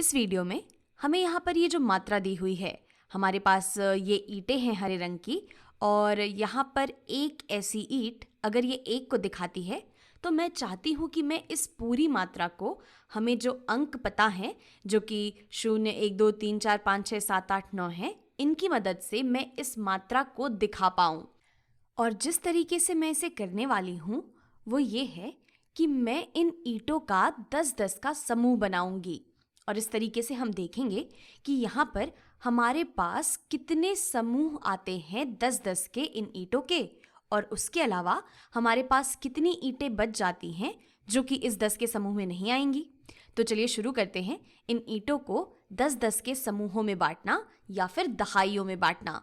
इस वीडियो में हमें यहाँ पर ये जो मात्रा दी हुई है, हमारे पास ये ईंटें हैं हरे रंग की, और यहाँ पर एक ऐसी ईंट अगर ये एक को दिखाती है तो मैं चाहती हूँ कि मैं इस पूरी मात्रा को, हमें जो अंक पता है जो कि 0, 1, 2, 3, 4, 5, 6, 7, 8, 9 है, इनकी मदद से मैं इस मात्रा को दिखा पाऊँ। और जिस तरीके से मैं इसे करने वाली हूँ वो ये है कि मैं इन ईंटों का 10-10 का समूह बनाऊंगी। और इस तरीके से हम देखेंगे कि यहाँ पर हमारे पास कितने समूह आते हैं 10-10 के इन ईंटों के, और उसके अलावा हमारे पास कितनी ईंटें बच जाती हैं जो कि इस 10 के समूह में नहीं आएंगी। तो चलिए शुरू करते हैं इन ईंटों को 10-10 के समूहों में बांटना या फिर दहाइयों में बांटना।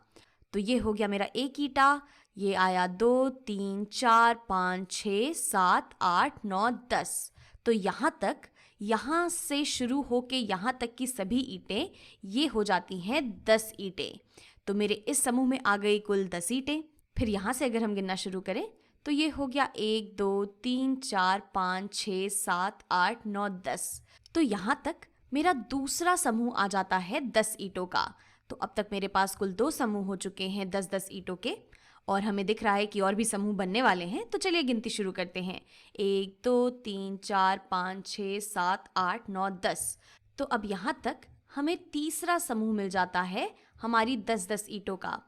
तो ये हो गया मेरा एक ईंटा, ये आया 2, 3, 4, 5, 6, 7, 8, 9, 10। तो यहाँ से शुरू होके यहाँ तक की सभी ईंटें ये हो जाती हैं 10 ईंटें। तो मेरे इस समूह में आ गई कुल 10 ईंटें। फिर यहाँ से अगर हम गिनना शुरू करें तो ये हो गया 1, 2, 3, 4, 5, 6, 7, 8, 9, 10। तो यहाँ तक मेरा दूसरा समूह आ जाता है 10 ईंटों का। तो अब तक मेरे पास कुल 2 समूह हो चुके हैं 10-10 ईंटों के, और हमें दिख रहा है कि और भी समूह बनने वाले हैं। तो चलिए गिनती शुरू करते हैं। 1, 2, 3, 4, 5, 6, 7, 8, 9, 10। तो अब यहाँ तक हमें तीसरा समूह मिल जाता है हमारी 10-10 ईंटों का।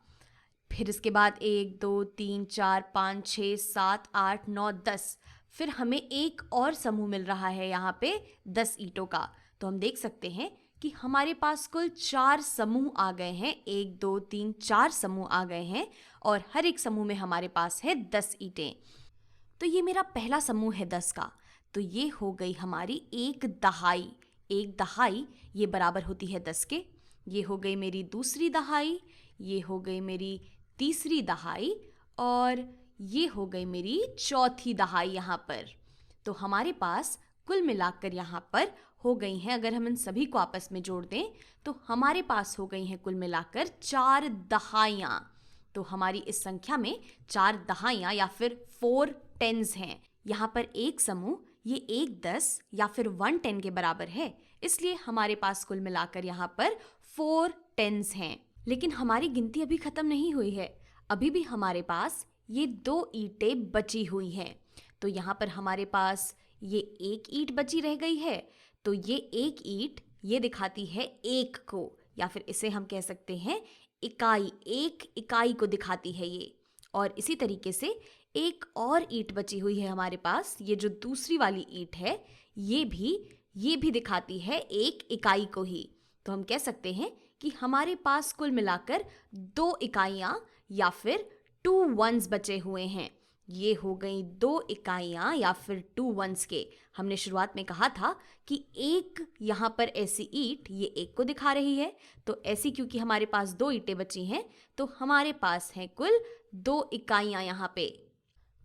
फिर इसके बाद 1, 2, 3, 4, 5, 6, 7, 8, 9, 10। फिर हमें एक और समूह मिल रहा है यहाँ पे 10 ईंटों का। तो हम देख सकते हैं कि हमारे पास कुल 4 समूह आ गए हैं। 1, 2, 3, 4 समूह आ गए हैं, और हर एक समूह में हमारे पास है 10 ईंटें। तो ये मेरा पहला समूह है 10 का। तो ये हो गई हमारी एक दहाई। एक दहाई ये बराबर होती है 10 के। ये हो गई मेरी दूसरी दहाई, ये हो गई मेरी तीसरी दहाई, और ये हो गई मेरी चौथी दहाई यहाँ पर। तो हमारे पास कुल मिलाकर यहाँ पर हो गई हैं, अगर हम इन सभी को आपस में जोड़ दें तो हमारे पास हो गई हैं कुल मिलाकर 4 दहाइयाँ। तो हमारी इस संख्या में 4 दहाइयाँ या फिर 4 टेंस हैं। यहाँ पर एक समूह ये 1 10 या फिर 1 10 के बराबर है, इसलिए हमारे पास कुल मिलाकर यहाँ पर 4 टेंस हैं। लेकिन हमारी गिनती अभी खत्म नहीं हुई है। अभी भी हमारे पास ये 2 ईंटें बची हुई हैं। तो यहाँ पर हमारे पास ये एक ईंट बची रह गई है। तो ये एक ईंट ये दिखाती है 1 को, या फिर इसे हम कह सकते हैं इकाई, एक इकाई को दिखाती है ये। और इसी तरीके से एक और ईंट बची हुई है हमारे पास, ये जो दूसरी वाली ईंट है ये भी दिखाती है एक इकाई को ही। तो हम कह सकते हैं कि हमारे पास कुल मिलाकर 2 इकाइयाँ या फिर 2 वंस बचे हुए हैं। ये हो गई 2 इकाइयाँ या फिर 2 वंस के। हमने शुरुआत में कहा था कि एक यहाँ पर ऐसी ईंट ये 1 को दिखा रही है। तो ऐसी क्योंकि हमारे पास 2 ईंटें बची हैं तो हमारे पास हैं कुल 2 इकाइयाँ यहाँ पे।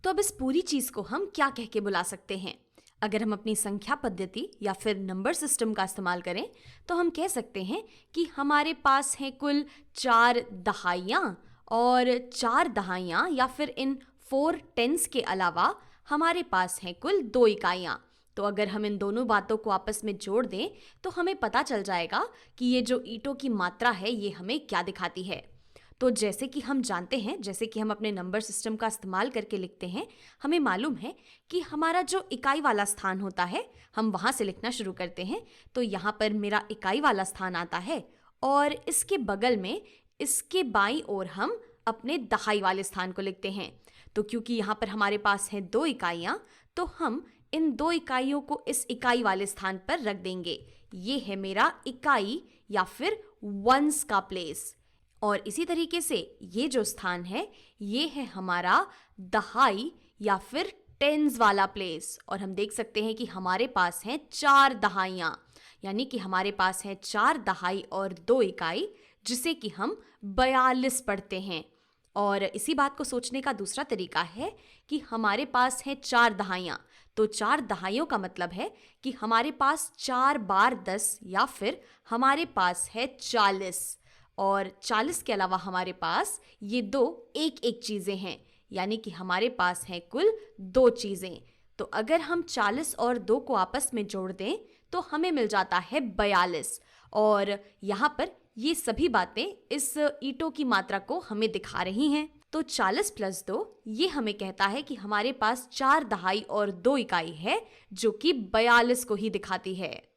तो अब इस पूरी चीज़ को हम क्या कह के बुला सकते हैं? अगर हम अपनी संख्या पद्धति या फिर नंबर सिस्टम का इस्तेमाल करें तो हम कह सकते हैं कि हमारे पास हैं कुल 4 दहाइयाँ, और 4 दहाइयाँ या फिर इन 4 टेंस के अलावा हमारे पास हैं कुल 2 इकाइयाँ। तो अगर हम इन दोनों बातों को आपस में जोड़ दें तो हमें पता चल जाएगा कि ये जो ईंटों की मात्रा है ये हमें क्या दिखाती है। तो जैसे कि हम जानते हैं, जैसे कि हम अपने नंबर सिस्टम का इस्तेमाल करके लिखते हैं, हमें मालूम है कि हमारा जो इकाई वाला स्थान होता है हम वहाँ से लिखना शुरू करते हैं। तो यहाँ पर मेरा इकाई वाला स्थान आता है, और इसके बगल में इसके बाईं ओर हम अपने दहाई वाले स्थान को लिखते हैं। तो क्योंकि यहाँ पर हमारे पास हैं 2 इकाइयाँ, तो हम इन 2 इकाइयों को इस इकाई वाले स्थान पर रख देंगे। ये है मेरा इकाई या फिर वंस का प्लेस। और इसी तरीके से ये जो स्थान है ये है हमारा दहाई या फिर टेंस वाला प्लेस। और हम देख सकते हैं कि हमारे पास हैं 4 दहाइयाँ, यानी कि हमारे पास हैं 4 दहाई और 2 इकाई, जिसे कि हम 42 पढ़ते हैं। और इसी बात को सोचने का दूसरा तरीका है कि हमारे पास है 4 दहाइयाँ। तो 4 दहाइयों का मतलब है कि हमारे पास 4 बार 10 या फिर हमारे पास है 40। और 40 के अलावा हमारे पास ये 2 एक चीज़ें हैं, यानी कि हमारे पास हैं कुल 2 चीज़ें। तो अगर हम 40 और 2 को आपस में जोड़ दें तो हमें मिल जाता है 42। और यहाँ पर ये सभी बातें इस ईंटों की मात्रा को हमें दिखा रही हैं। तो 40 प्लस 2 ये हमें कहता है कि हमारे पास 4 दहाई और 2 इकाई है, जो कि 42 को ही दिखाती है।